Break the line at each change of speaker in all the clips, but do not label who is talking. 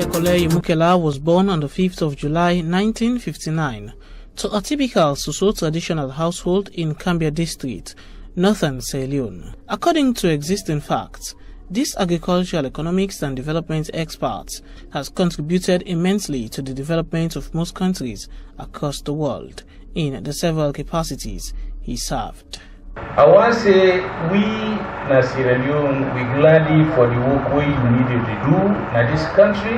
Kandeh Yumkella was born on the 5th of July 1959 to a typical Soso traditional household in Kandeh district, northern Sierra Leone. According to existing facts, this agricultural economics and development expert has contributed immensely to the development of most countries across the world in the several capacities he served.
I want to say we in Sierra Leone, we gladly for the work we needed to do in this country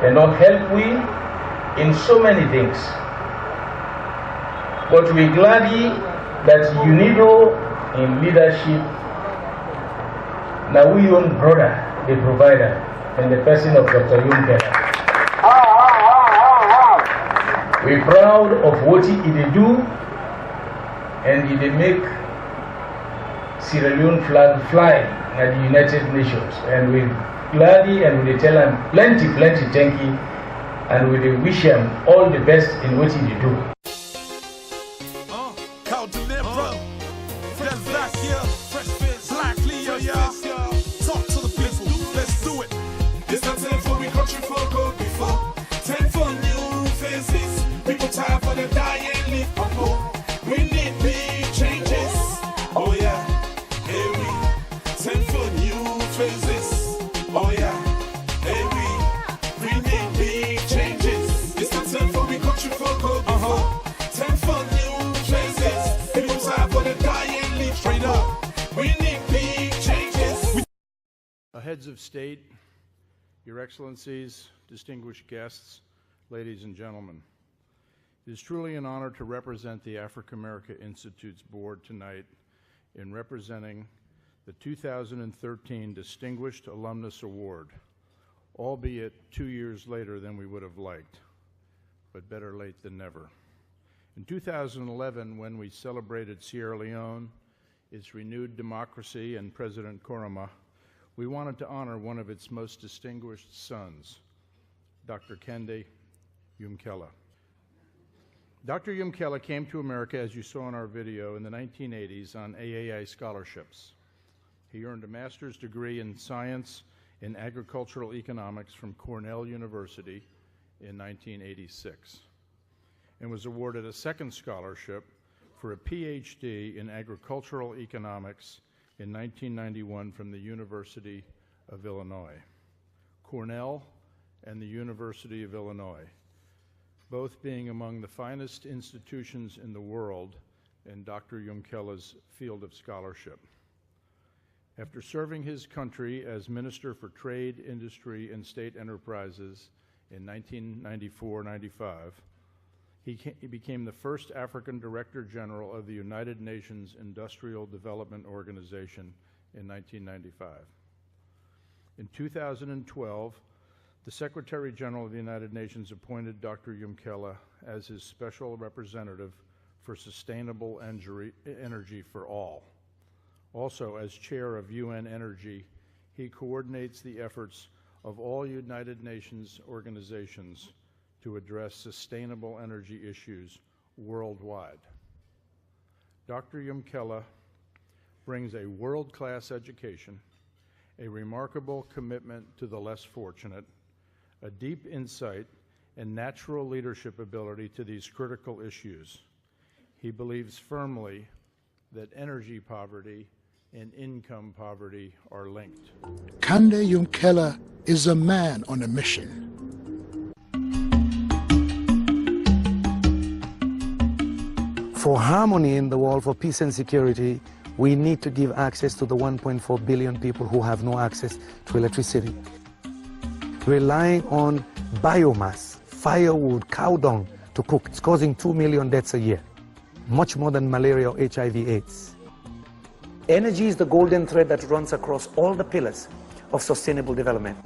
and not help we in so many things. But we gladly that you need in leadership. Now we own brother, the provider, and the person of Dr. Yumkella. We're proud of what he did do, and he did make Sierra Leone flag fly at the United Nations. And we gladly and we tell him plenty thank you, and we wish him all the best in what he did do.
Heads of state, your excellencies, distinguished guests, ladies and gentlemen. It is truly an honor to represent the Africa America Institute's board tonight in representing the 2013 Distinguished Alumnus Award, albeit 2 years later than we would have liked, but better late than never. In 2011, when we celebrated Sierra Leone, its renewed democracy, and President Koroma, we wanted to honor one of its most distinguished sons, Dr. Kandeh Yumkella. Dr. Yumkella came to America, as you saw in our video, in the 1980s on AAI scholarships. He earned a master's degree in science in agricultural economics from Cornell University in 1986 and was awarded a second scholarship for a PhD in agricultural economics in 1991 from the University of Illinois. Cornell and the University of Illinois, both being among the finest institutions in the world in Dr. Yumkella's field of scholarship. After serving his country as Minister for Trade, Industry, and State Enterprises in 1994-95, he became the first African Director General of the United Nations Industrial Development Organization in 1995. In 2012, the Secretary General of the United Nations appointed Dr. Yumkella as his special representative for sustainable energy for all. Also, as chair of UN Energy, he coordinates the efforts of all United Nations organizations to address sustainable energy issues worldwide. Dr. Yumkella brings a world-class education, a remarkable commitment to the less fortunate, a deep insight and natural leadership ability to these critical issues. He believes firmly that energy poverty and income poverty are linked.
Kandeh Yumkella is a man on a mission.
For harmony in the world, for peace and security, we need to give access to the 1.4 billion people who have no access to electricity. Relying on biomass, firewood, cow dung to cook, it's causing 2 million deaths a year, much more than malaria or HIV/AIDS. Energy is the golden thread that runs across all the pillars of sustainable development.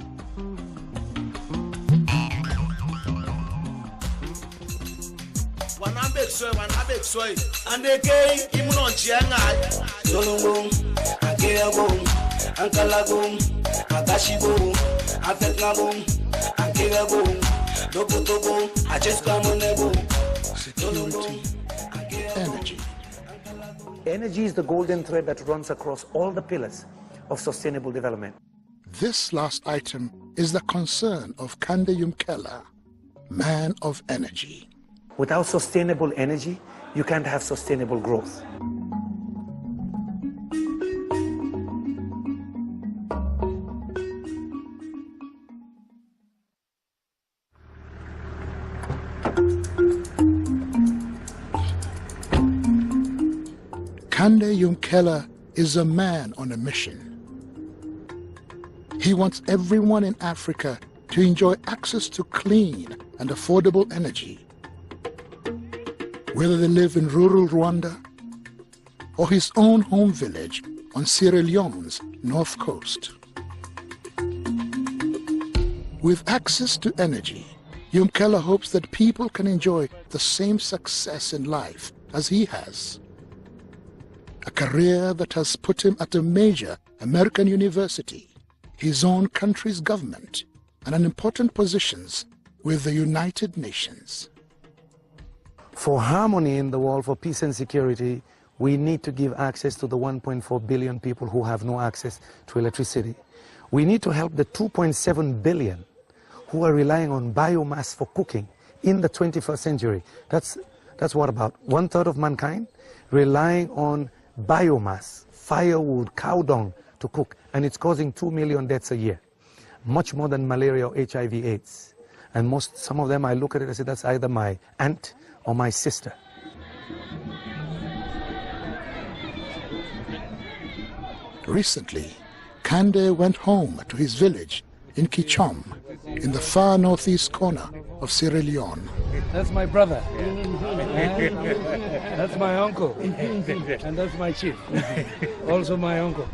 Energy.
Energy is the golden thread that runs across all the pillars of sustainable development.
This last item is the concern of Kandeh Yumkella, man of energy.
Without sustainable energy, you can't have sustainable growth.
Kandeh Yumkella is a man on a mission. He wants everyone in Africa to enjoy access to clean and affordable energy, whether they live in rural Rwanda or his own home village on Sierra Leone's north coast. With access to energy, Yumkella hopes that people can enjoy the same success in life as he has. A career that has put him at a major American university, his own country's government, and in important positions with the United Nations.
For harmony in the world, for peace and security, we need to give access to the 1.4 billion people who have no access to electricity. We need to help the 2.7 billion who are relying on biomass for cooking in the 21st century. That's what, about 1/3 of mankind relying on biomass, firewood, cow dung to cook, and it's causing 2 million deaths a year, much more than malaria or HIV/AIDS. And some of them, I look at it and say, that's either my aunt or my sister.
Recently, Kandeh went home to his village in Kichom, in the far northeast corner of Sierra Leone.
That's my brother. That's my uncle. And that's my chief. Also my uncle.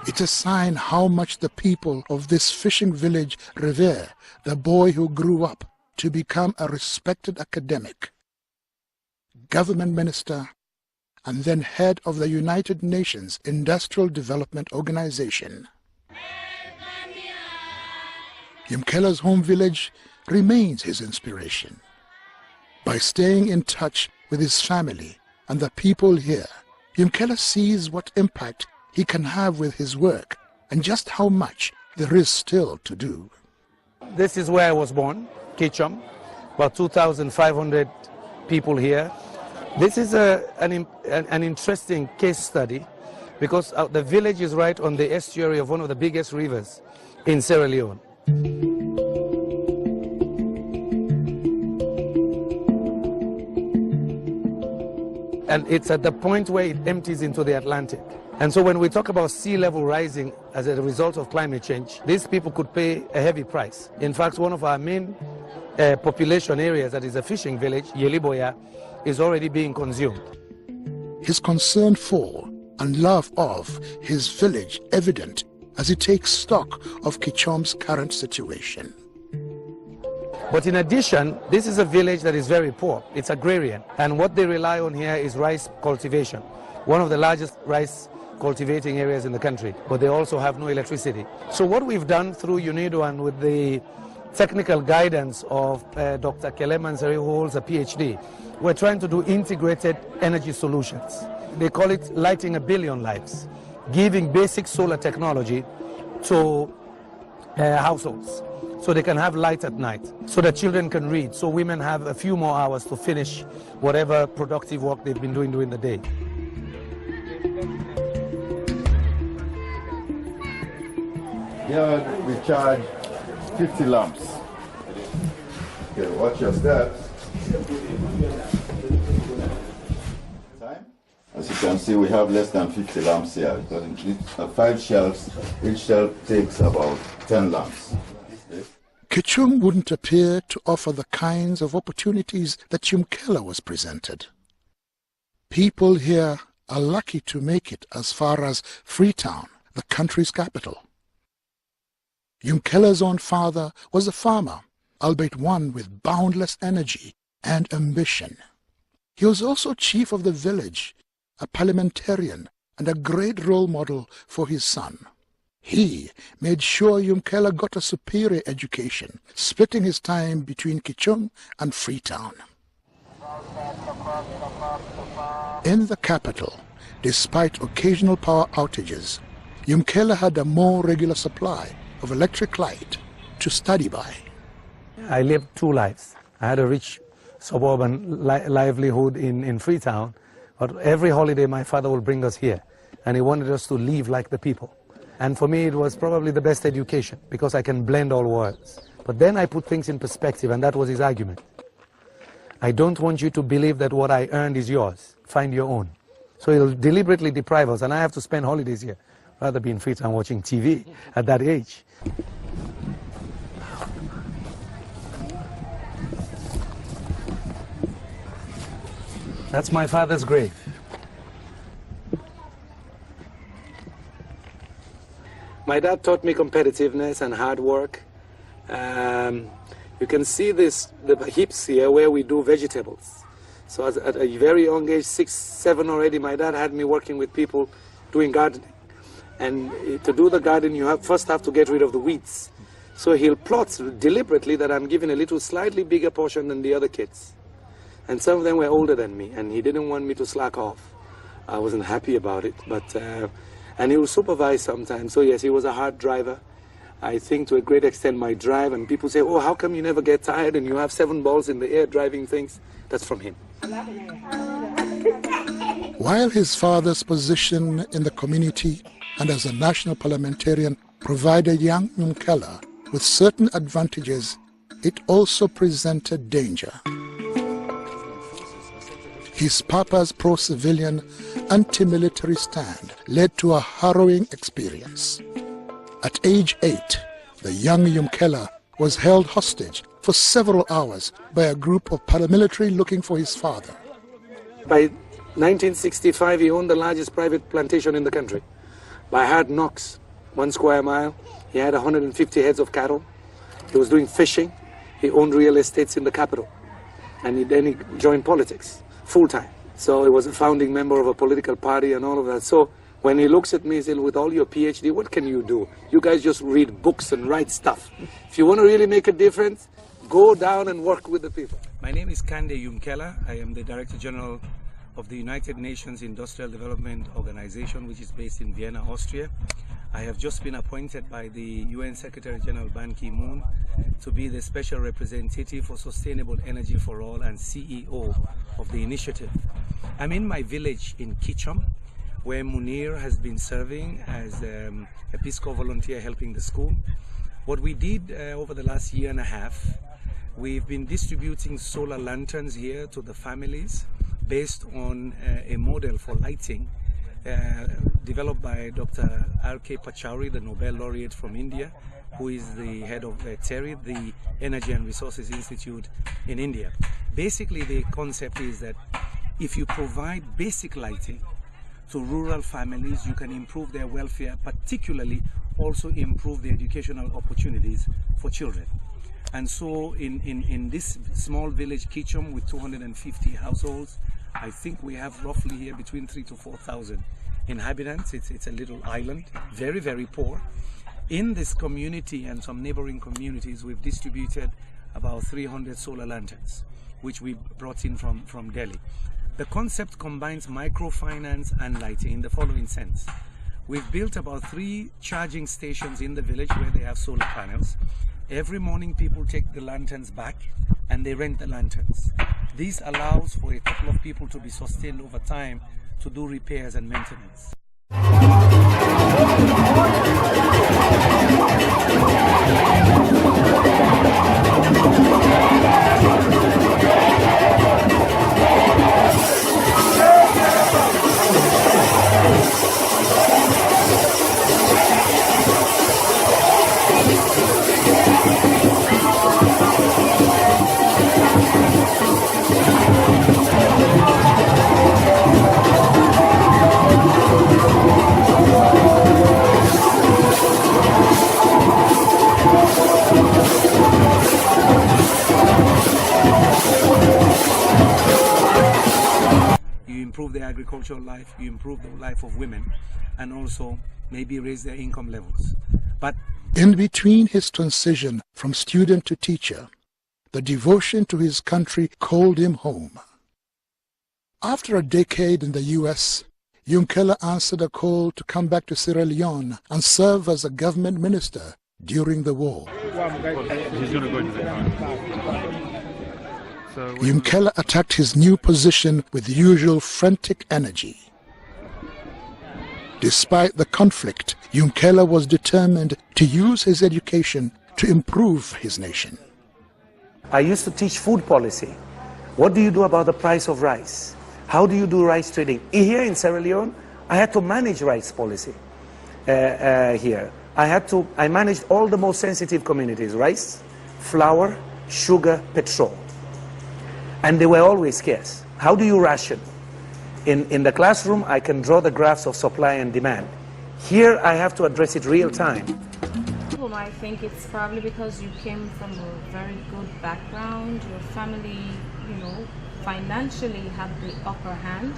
It's a sign how much the people of this fishing village revere the boy who grew up to become a respected academic, government minister, and then head of the United Nations Industrial Development Organization. Yumkella's home village remains his inspiration. By staying in touch with his family and the people here, Yumkella sees what impact he can have with his work and just how much there is still to do.
This is where I was born, Kichom, about 2,500 people here. This is an interesting case study because the village is right on the estuary of one of the biggest rivers in Sierra Leone. And it's at the point where it empties into the Atlantic. And so when we talk about sea level rising as a result of climate change, these people could pay a heavy price. In fact, one of our main population areas, that is a fishing village, Yeliboya, is already being consumed.
His concern for and love of his village evident as he takes stock of Kichom's current situation.
But in addition, this is a village that is very poor. It's agrarian. And what they rely on here is rice cultivation, one of the largest rice cultivating areas in the country. But they also have no electricity. So what we've done through UNIDO and with the technical guidance of Dr. Kelemanseri, who holds a PhD, we're trying to do integrated energy solutions. They call it lighting a billion lives, giving basic solar technology to households so they can have light at night, so that children can read, so women have a few more hours to finish whatever productive work they've been doing during the day.
Here we charge 50 lamps. Okay, watch your steps. As you can see, we have less than 50 lamps here. Because in 5 shelves, each shelf takes about 10 lamps.
Kichom wouldn't appear to offer the kinds of opportunities that Yumkella was presented. People here are lucky to make it as far as Freetown, the country's capital. Yumkella's own father was a farmer, albeit one with boundless energy and ambition. He was also chief of the village, a parliamentarian, and a great role model for his son. He made sure Yumkella got a superior education, splitting his time between Kichom and Freetown. In the capital, despite occasional power outages, Yumkella had a more regular supply of electric light to study by.
I lived two lives. I had a rich suburban livelihood in Freetown, but every holiday my father would bring us here, and he wanted us to live like the people. And for me, it was probably the best education, because I can blend all worlds. But then I put things in perspective, and that was his argument. I don't want you to believe that what I earned is yours. Find your own. So he'll deliberately deprive us, and I have to spend holidays here, rather be in Freetown watching TV at that age. That's my father's grave. My dad taught me competitiveness and hard work. You can see the heaps here where we do vegetables. So at a very young age, 6, 7 already, my dad had me working with people doing gardening. And to do the garden, you first have to get rid of the weeds. So he'll plot deliberately that I'm giving a little slightly bigger portion than the other kids. And some of them were older than me, and he didn't want me to slack off. I wasn't happy about it, but and he would supervise sometimes. So yes, he was a hard driver. I think to a great extent my drive, and people say, oh, how come you never get tired and you have 7 balls in the air driving things? That's from him.
While his father's position in the community and as a national parliamentarian provided young Yumkella with certain advantages, it also presented danger. His papa's pro-civilian, anti-military stand led to a harrowing experience. At age 8, the young Yumkella was held hostage for several hours by a group of paramilitary looking for his father.
By 1965, he owned the largest private plantation in the country. By hard knocks, 1 square mile, he had 150 heads of cattle. He was doing fishing. He owned real estates in the capital. And then he joined politics, full-time. So he was a founding member of a political party and all of that. So when he looks at me, he says, with all your PhD, what can you do? You guys just read books and write stuff. If you want to really make a difference, go down and work with the people. My name is Kandeh Yumkella. I am the Director General of the United Nations Industrial Development Organization, which is based in Vienna, Austria. I have just been appointed by the UN Secretary General Ban Ki-moon to be the Special Representative for Sustainable Energy for All and CEO of the initiative. I'm in my village in Kichum, where Munir has been serving as a Peace Corps volunteer helping the school. What we did over the last year and a half, we've been distributing solar lanterns here to the families based on a model for lighting developed by Dr. R.K. Pachauri, the Nobel laureate from India, who is the head of TERI, the Energy and Resources Institute in India. Basically, the concept is that if you provide basic lighting to rural families, you can improve their welfare, particularly also improve the educational opportunities for children. And so in this small village Kichum with 250 households, I think we have roughly here between 3,000 to 4,000 inhabitants. It's a little island, very, very poor. In this community and some neighboring communities, we've distributed about 300 solar lanterns, which we brought in from Delhi. The concept combines microfinance and lighting in the following sense. We've built about 3 charging stations in the village where they have solar panels. Every morning people take the lanterns back and they rent the lanterns. This allows for a couple of people to be sustained over time to do repairs and maintenance. Agricultural life, you improve the life of women, and also maybe raise their income levels. But
in between his transition from student to teacher, the devotion to his country called him home. After a decade in the U.S., Yumkella answered a call to come back to Sierra Leone and serve as a government minister during the war. Yumkella attacked his new position with the usual frantic energy. Despite the conflict, Yumkella was determined to use his education to improve his nation.
I used to teach food policy. What do you do about the price of rice? How do you do rice trading? Here in Sierra Leone, I had to manage rice policy here. I managed all the most sensitive communities: rice, flour, sugar, petrol. And they were always scarce. How do you ration? In the classroom, I can draw the graphs of supply and demand. Here, I have to address it real time.
I think it's probably because you came from a very good background. Your family, financially had the upper hand.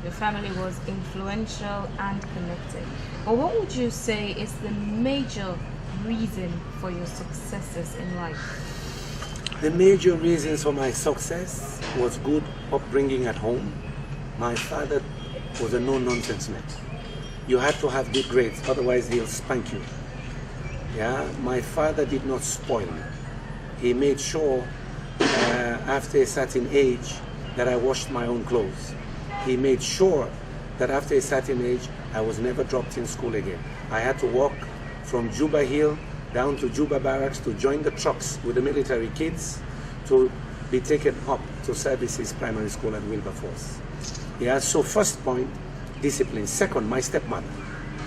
Your family was influential and connected. But what would you say is the major reason for your successes in life?
The major reasons for my success was good upbringing at home. My father was a no-nonsense man. You had to have good grades, otherwise he'll spank you. Yeah, my father did not spoil me. He made sure after a certain age that I washed my own clothes. He made sure that after a certain age I was never dropped in school again. I had to walk from Juba Hill down to Juba Barracks to join the trucks with the military kids to be taken up to Services Primary School at Wilberforce. Yeah, so first point, discipline. Second, my stepmother.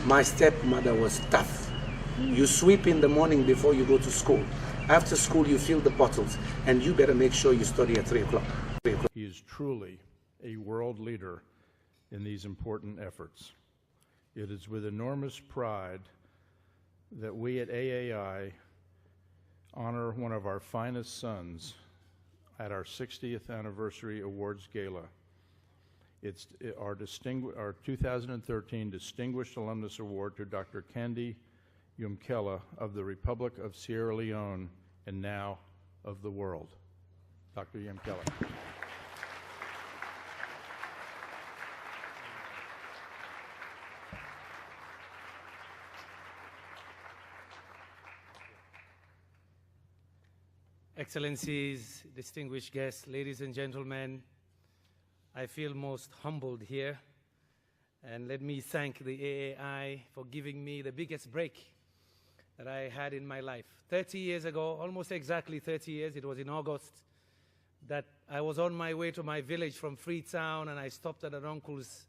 My stepmother was tough. You sweep in the morning before you go to school. After school, you fill the bottles, and you better make sure you study at 3 o'clock.
He is truly a world leader in these important efforts. It is with enormous pride that we at AAI honor one of our finest sons at our 60th anniversary awards gala. It's our 2013 Distinguished Alumnus Award to Dr. Kandeh Yumkella of the Republic of Sierra Leone and now of the world. Dr. Yumkella.
Excellencies, distinguished guests, ladies and gentlemen, I feel most humbled here. And let me thank the AAI for giving me the biggest break that I had in my life. 30 years ago, almost exactly 30 years, it was in August, that I was on my way to my village from Freetown, and I stopped at an uncle's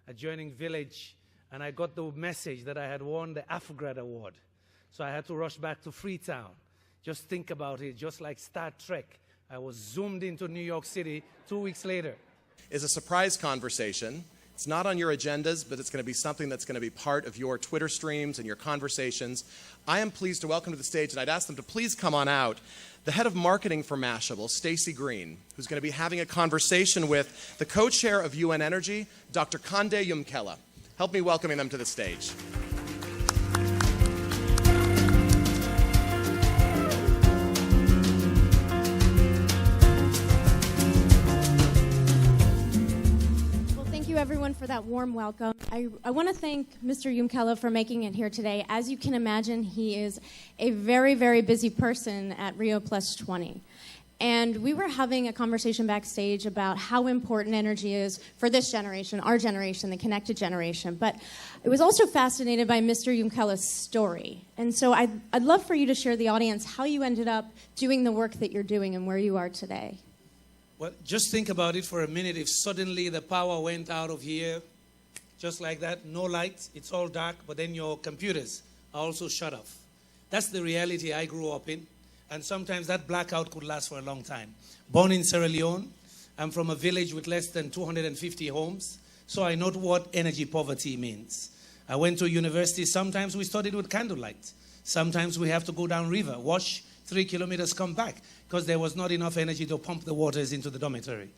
adjoining village, and I got the message that I had won the AFGRAD award. So I had to rush back to Freetown. Just think about it, just like Star Trek. I was zoomed into New York City 2 weeks later.
Is a surprise conversation. It's not on your agendas, but it's going to be something that's going to be part of your Twitter streams and your conversations. I am pleased to welcome to the stage, and I'd ask them to please come on out, the head of marketing for Mashable, Stacey Green, who's going to be having a conversation with the co-chair of UN Energy, Dr. Kandeh Yumkella. Help me welcoming them to the stage.
Everyone for that warm welcome. I want to thank Mr. Yumkella for making it here today. As you can imagine, he is a very, very busy person at Rio Plus 20. And we were having a conversation backstage about how important energy is for this generation, our generation, the connected generation. But I was also fascinated by Mr. Yumkella's story. And so I'd love for you to share the audience how you ended up doing the work that you're doing and where you are today.
Well, just think about it for a minute. If suddenly the power went out of here, just like that, no light, it's all dark, but then your computers are also shut off. That's the reality I grew up in, and sometimes that blackout could last for a long time. Born in Sierra Leone, I'm from a village with less than 250 homes, so I know what energy poverty means. I went to university. Sometimes we studied with candlelight. Sometimes we have to go down river, wash 3 kilometers, come back, because there was not enough energy to pump the waters into the dormitory.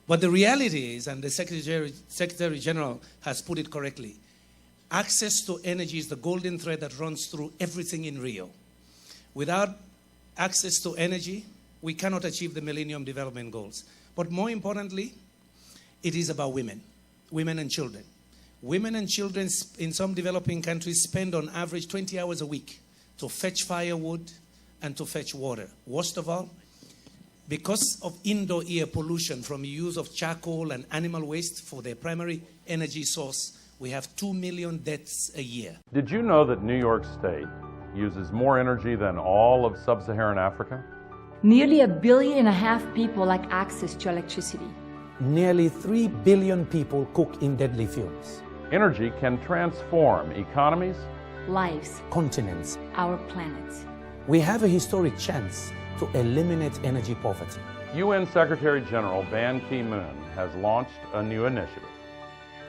But the reality is, and the Secretary General has put it correctly, access to energy is the golden thread that runs through everything in Rio. Without access to energy, we cannot achieve the Millennium Development Goals. But more importantly, it is about women and children. Women and children in some developing countries spend on average 20 hours a week to fetch firewood and to fetch water. Worst of all, because of indoor air pollution from use of charcoal and animal waste for their primary energy source, we have 2 million deaths a year.
Did you know that New York State uses more energy than all of sub-Saharan Africa?
Nearly 1.5 billion people lack access to electricity.
Nearly 3 billion people cook in deadly fumes.
Energy can transform economies,
lives,
continents,
our planet.
We have a historic chance to eliminate energy poverty.
UN Secretary General Ban Ki-moon has launched a new initiative.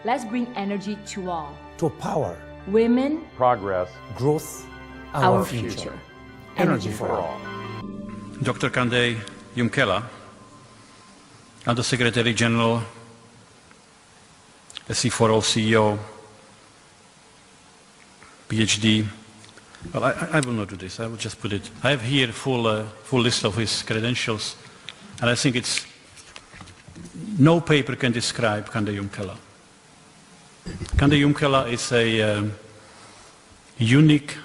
Let's bring energy to all.
To power
women,
progress,
growth,
our future.
Energy for all.
Dr. Kandeh, Yumkella, Under Secretary General, SC4O CEO, PhD. Well, I will not do this. I will just put it. I have here full list of his credentials, and I think no paper can describe Kandeh Yumkella. Kandeh Yumkella is a unique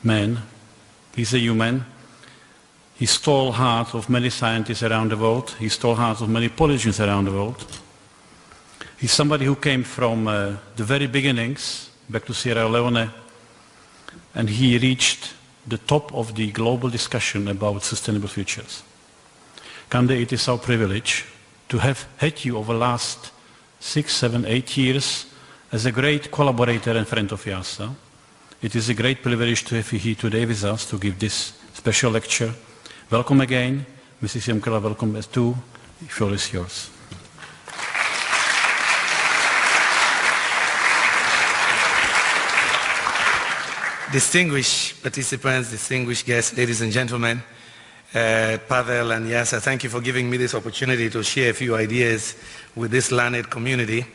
man. He's a human. He stole hearts of many scientists around the world. He stole hearts of many politicians around the world. He's somebody who came from the very beginnings, back to Sierra Leone, and he reached the top of the global discussion about sustainable futures. Kandeh, it is our privilege to have had you over the last 6, 7, 8 years as a great collaborator and friend of YASA. It is a great privilege to have you here today with us to give this special lecture. Welcome again. Mrs. Yumkella, welcome as too. The floor is yours.
Distinguished participants, distinguished guests, ladies and gentlemen, Pavel and Yasa, thank you for giving me this opportunity to share a few ideas with this learned community.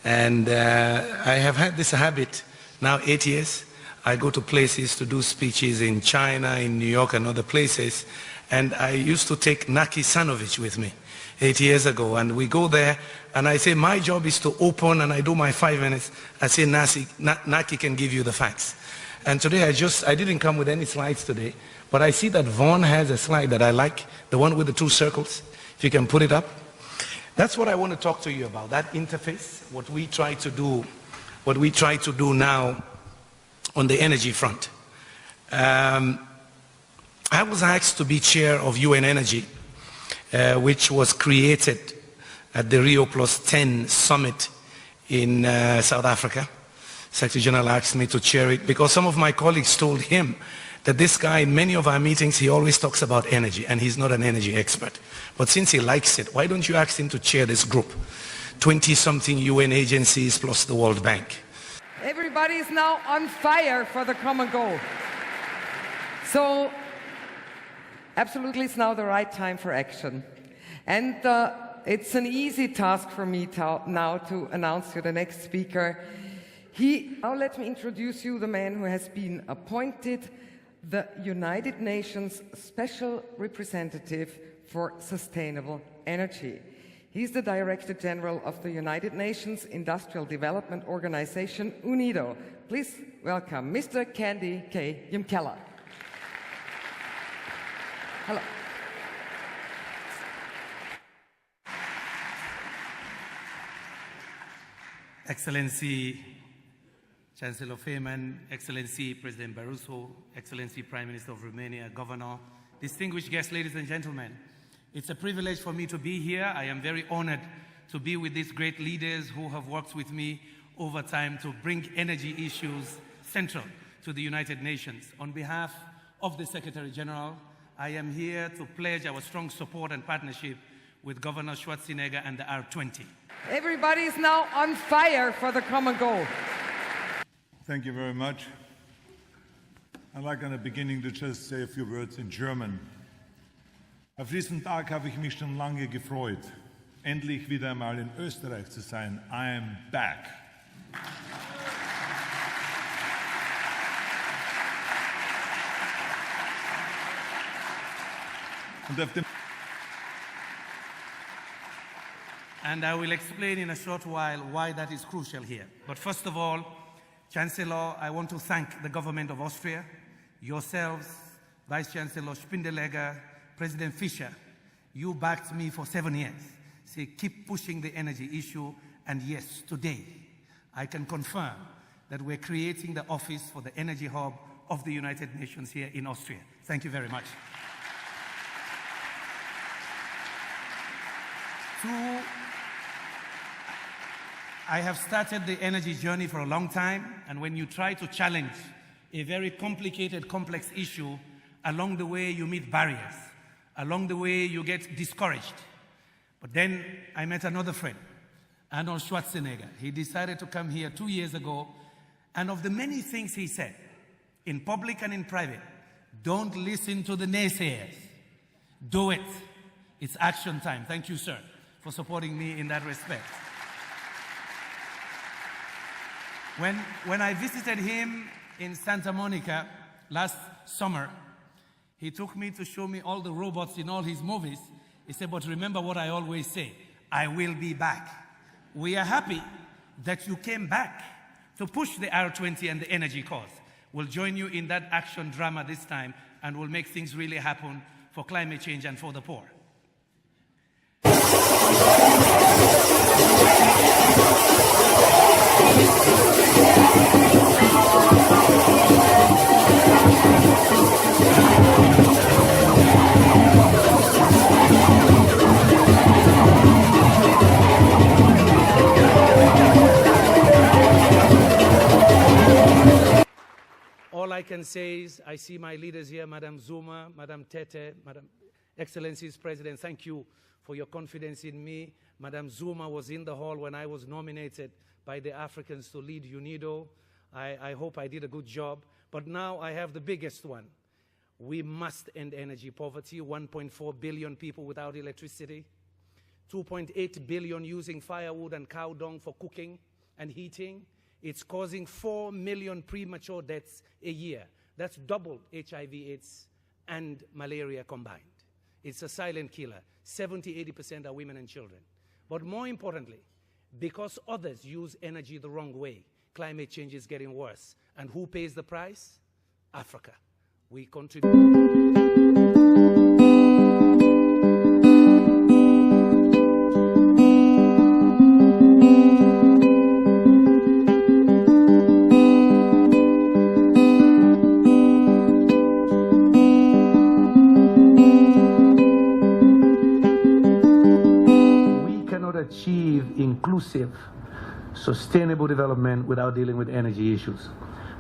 And I have had this habit now 8 years. I go to places to do speeches in China, in New York and other places. And I used to take Naki Sanovich with me 8 years ago. And we go there and I say, my job is to open, and I do my 5 minutes. I say, Naki can give you the facts. And today I didn't come with any slides today, but I see that Vaughn has a slide that I like, the one with the 2 circles. If you can put it up. That's what I want to talk to you about, that interface, what we try to do now on the energy front. I was asked to be chair of UN Energy, which was created at the Rio Plus 10 summit in South Africa. Secretary General asked me to chair it because some of my colleagues told him that this guy, in many of our meetings, he always talks about energy, and he's not an energy expert. But since he likes it, why don't you ask him to chair this group? 20-something UN agencies plus the World Bank.
Everybody is now on fire for the common goal. So, absolutely, it's now the right time for action. And it's an easy task for me now to announce you the next speaker. Now let me introduce you the man who has been appointed the United Nations Special Representative for Sustainable Energy. He's the Director General of the United Nations Industrial Development Organization, UNIDO. Please welcome Mr. Kandeh K. Yumkella. Hello.
Excellency Chancellor Feynman, Excellency President Barroso, Excellency Prime Minister of Romania, Governor, distinguished guests, ladies and gentlemen, it's a privilege for me to be here. I am very honored to be with these great leaders who have worked with me over time to bring energy issues central to the United Nations. On behalf of the Secretary General, I am here to pledge our strong support and partnership with Governor Schwarzenegger and the R20.
Everybody is now on fire for the common goal.
Thank you very much. I'd like in the beginning to just say a few words in German. Auf diesen Tag habe ich mich schon lange gefreut, endlich wieder einmal in Österreich zu sein. I am back.
and I will explain in a short while why that is crucial here. But first of all, Chancellor, I want to thank the government of Austria, yourselves, Vice Chancellor Spindelegger, President Fischer. You backed me for 7 years. Say, keep pushing the energy issue, and yes, today, I can confirm that we're creating the office for the energy hub of the United Nations here in Austria. Thank you very much. I have started the energy journey for a long time, and when you try to challenge a very complicated, complex issue, along the way you meet barriers. Along the way you get discouraged. But then I met another friend, Arnold Schwarzenegger. He decided to come here 2 years ago, and of the many things he said, in public and in private, don't listen to the naysayers. Do it. It's action time. Thank you, sir, for supporting me in that respect. When I visited him in Santa Monica last summer, he took me to show me all the robots in all his movies. He said, but remember what I always say, I will be back. We are happy that you came back to push the R20 and the energy cause. We'll join you in that action drama this time, and we'll make things really happen for climate change and for the poor. All I can say is, I see my leaders here, Madam Zuma, Madam Tete, Madam Excellencies President, thank you for your confidence in me. Madam Zuma was in the hall when I was nominated by the Africans to lead UNIDO. I hope I did a good job. But now I have the biggest one. We must end energy poverty. 1.4 billion people without electricity. 2.8 billion using firewood and cow dung for cooking and heating. It's causing 4 million premature deaths a year. That's double HIV/AIDS and malaria combined. It's a silent killer. 70–80% are women and children. But more importantly, because others use energy the wrong way, climate change is getting worse. And who pays the price? Africa. We contribute.
Achieve inclusive, sustainable development without dealing with energy issues.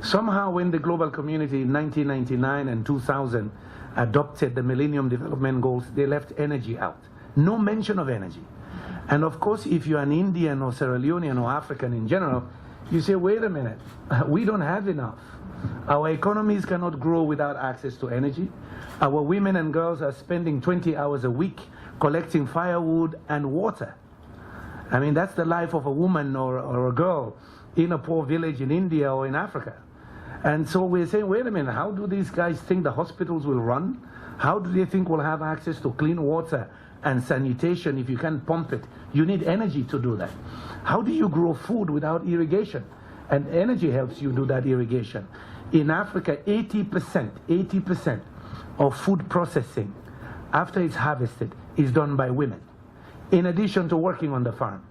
Somehow when the global community in 1999 and 2000 adopted the Millennium Development Goals, they left energy out. No mention of energy. And of course, if you're an Indian or Sierra Leonean or African in general, you say, wait a minute, we don't have enough. Our economies cannot grow without access to energy. Our women and girls are spending 20 hours a week collecting firewood and water. I mean, that's the life of a woman or a girl in a poor village in India or in Africa. And so we're saying, wait a minute, how do these guys think the hospitals will run? How do they think we'll have access to clean water and sanitation if you can't pump it? You need energy to do that. How do you grow food without irrigation? And energy helps you do that irrigation. In Africa, 80% of food processing after it's harvested is done by women, in addition to working on the farm.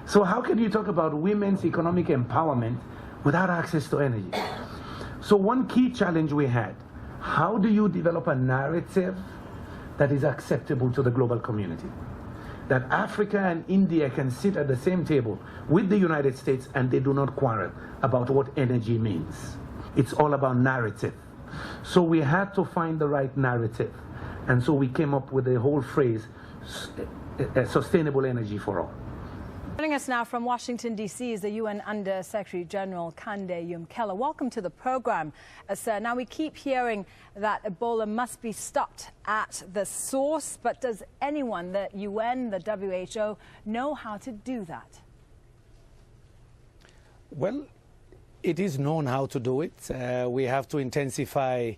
So how can you talk about women's economic empowerment without access to energy? So one key challenge we had, how do you develop a narrative that is acceptable to the global community? That Africa and India can sit at the same table with the United States and they do not quarrel about what energy means. It's all about narrative. So we had to find the right narrative. And so we came up with the whole phrase, sustainable energy for all.
Joining us now from Washington, D.C. is the UN Under-Secretary General Kandeh Yumkella. Welcome to the program, sir. Now, we keep hearing that Ebola must be stopped at the source, but does anyone, the UN, the WHO, know how to do that?
Well, it is known how to do it. We have to intensify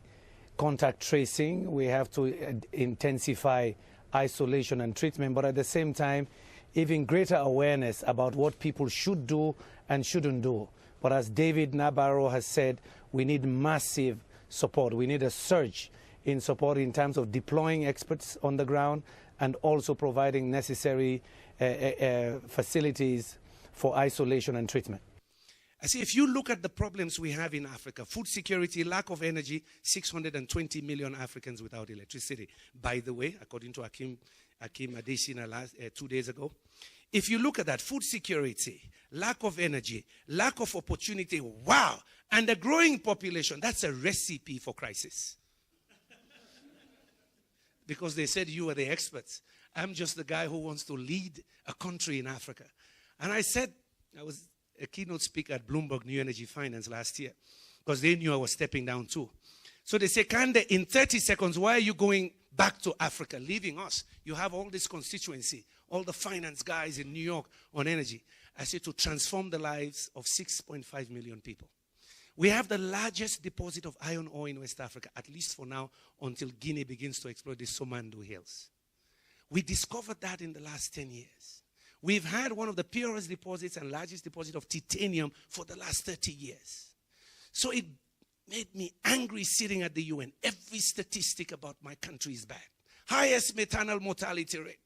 contact tracing. We have to intensify isolation and treatment, but at the same time, even greater awareness about what people should do and shouldn't do. But as David Nabarro has said, we need massive support. We need a surge in support in terms of deploying experts on the ground and also providing necessary facilities for isolation and treatment.
I see, if you look at the problems we have in Africa, food security, lack of energy, 620 million Africans without electricity. By the way, according to Hakim Adesina 2 days ago, if you look at that, food security, lack of energy, lack of opportunity, wow, and a growing population, that's a recipe for crisis. Because they said you are the experts. I'm just the guy who wants to lead a country in Africa. And I said, I was a keynote speaker at Bloomberg New Energy Finance last year, because they knew I was stepping down too. So they say, Kandeh, in 30 seconds, why are you going back to Africa, leaving us? You have all this constituency, all the finance guys in New York on energy. I said, to transform the lives of 6.5 million people. We have the largest deposit of iron ore in West Africa, at least for now, until Guinea begins to exploit the Somandu Hills. We discovered that in the last 10 years. We've had one of the purest deposits and largest deposit of titanium for the last 30 years. So it made me angry sitting at the UN. Every statistic about my country is bad. Highest maternal mortality rate.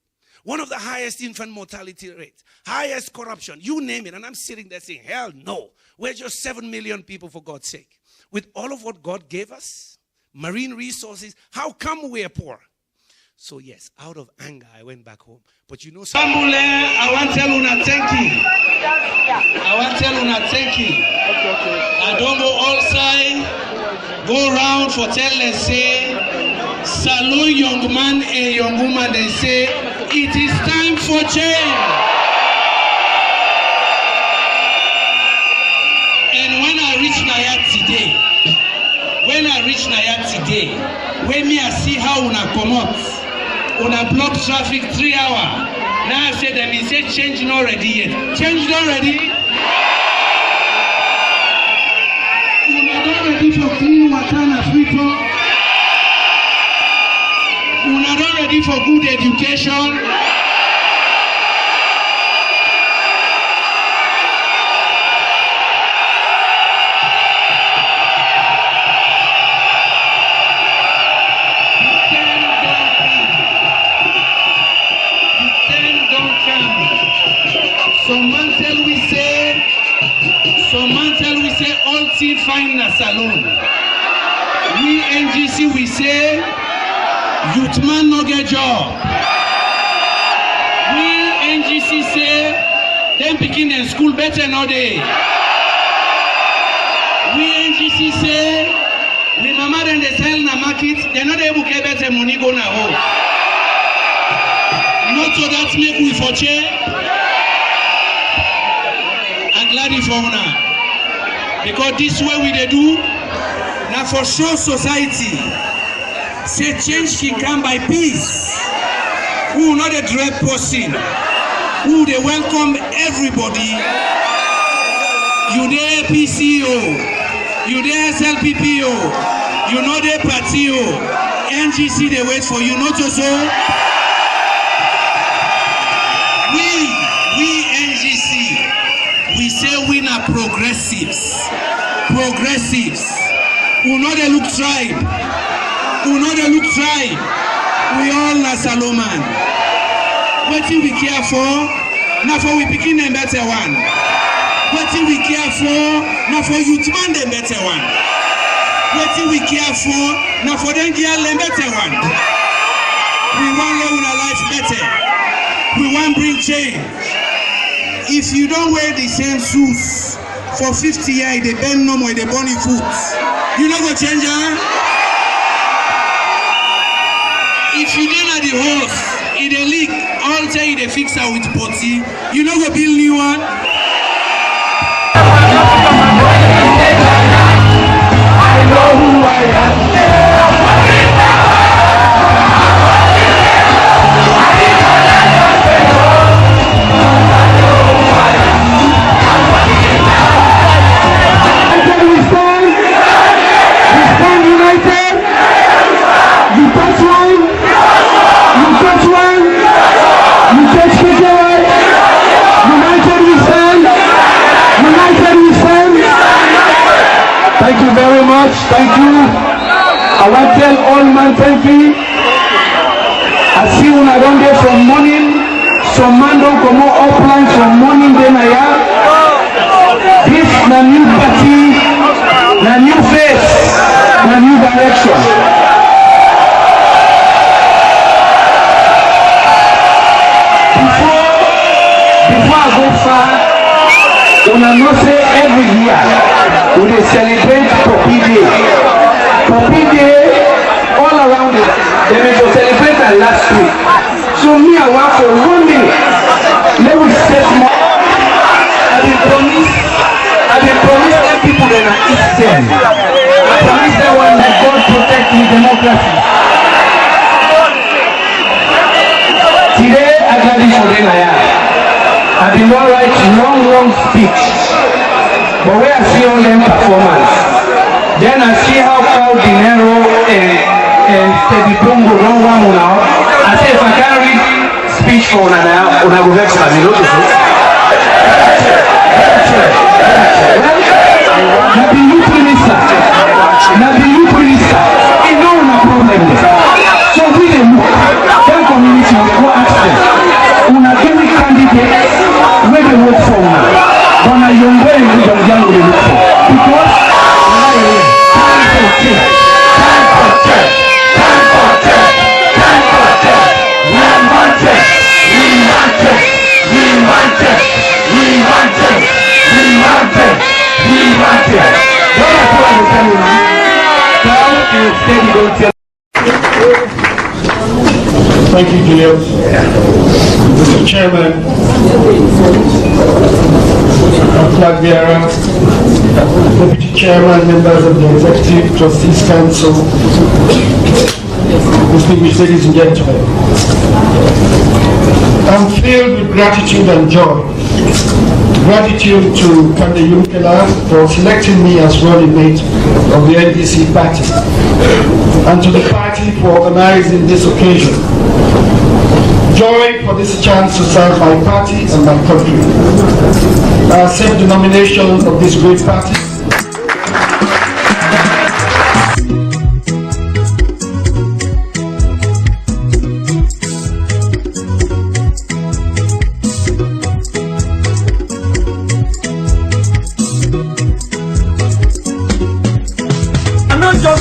One of the highest infant mortality rates. Highest corruption. You name it. And I'm sitting there saying, hell no. We're just 7 million people, for God's sake. With all of what God gave us, marine resources, how come we're poor? So yes, out of anger, I went back home. But you know something?
I want to tell you thank you. I want to tell you thank you. I don't go outside, go around for tell them say, salute young man and young woman, they say, it is time for change. And when I reach Nayat today, when me I see how una come out, una block traffic 3 hours. Now I say them, he said change not ready yet. Change not ready? Una not ready for clean water and people. Una not ready for good education. Some man tell we say all tea fine na salon. We NGC we say youth man no get job. We NGC say them pikin in school better no day. We NGC say the mama then they sell na market, they not able to get better money go na home. Not so that make we for change. Glad for una. Because this way we they do, now for sure society, say change can come by peace. Who not a dread person, who they welcome everybody. You there PCO, you there SLPPO, you know there PATIO, NGC they wait for you, not just so. We NGC. We say we are progressives. Progressives. Who know they look tribe. Who know they look tribe. We all are Solomon. What we care for? Now for we begin a better one. What we care for? Now for youth man the better one. What we care for? Now for them girl the better one. We want live our life better. We want bring change. If you don't wear the same shoes for 50 years, they bend no more, they burn your foot. You not go change, huh? If you don't have the hose, in the leak, all tell you they fix her with potty, you not go build new one. I know who I am. You touch one, you touch Kandeh. you very much. Thank you. I want to tell all man thank you. I see when I don't get from morning, some man don't come out upline from morning, then I have. This is a new party, a new face, a new direction. Before I go far, when I know say every year, we will celebrate Poppy Day. Poppy Day, all around it, they will celebrate that last week. So me, I want for 1 minute. Let me set more. I will promise them people that are Eastern. I promise them one that God protect the democracy. Today, I got this for them. I did not write long speech. But when I see all them performance, then I see how Paul Dinero and Teddy Bongo don't want now. I say if I can't read speech for one now, I will vex me. Look at this. Now the youth minister, it's not a problem. So we them that community will go ask them. Una give me candidates where they work for now. But now you're very good on young they look for. Because Thank you, Julius. Mr. Chairman, Flag Bearer, Deputy Chairman, members of the Executive Trustees Council, distinguished ladies and gentlemen. I'm filled with gratitude and joy. Gratitude to Kandeh Yumkella for selecting me as running mate of the NDC party, and to the party for organizing this occasion. Joy for this chance to serve my party and my country. I accept the nomination of this great party.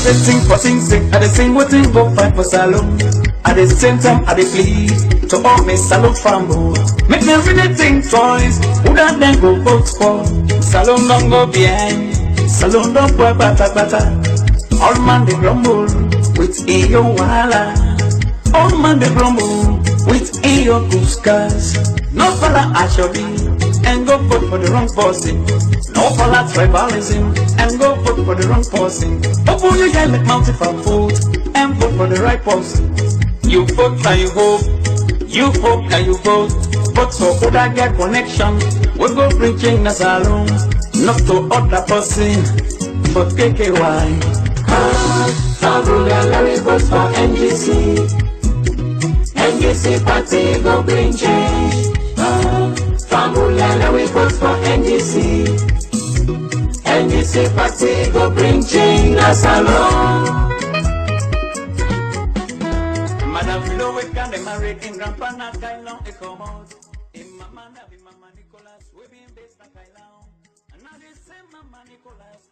They sing for sing, I they sing what thing go fight for salon. At the same time, I they plead to all me salon fambo. Make me really think twice, who that then go vote for? Salon don't go behind, salon don't go bata. All man they grumble with iyo wala. All man they grumble with iyo kuskas. No fella actually, and go vote for the wrong person. No fella tribalism, and go vote for the wrong person. Open your head like mountain for food, and vote for the right person. You vote and you hope, you hope and you vote. But so could I get connection? We go preaching a salon, not to other person, but KKY. Fabula, we vote for NGC. NGC party go bring change. Fabula, we vote for NGC. NGC party go bring change a salon. Madam Philo, we can they married in Grandpa na Kailon, e come out. In Mama Nicolas, we be based na Kailon. And now they say Mama Nicolas.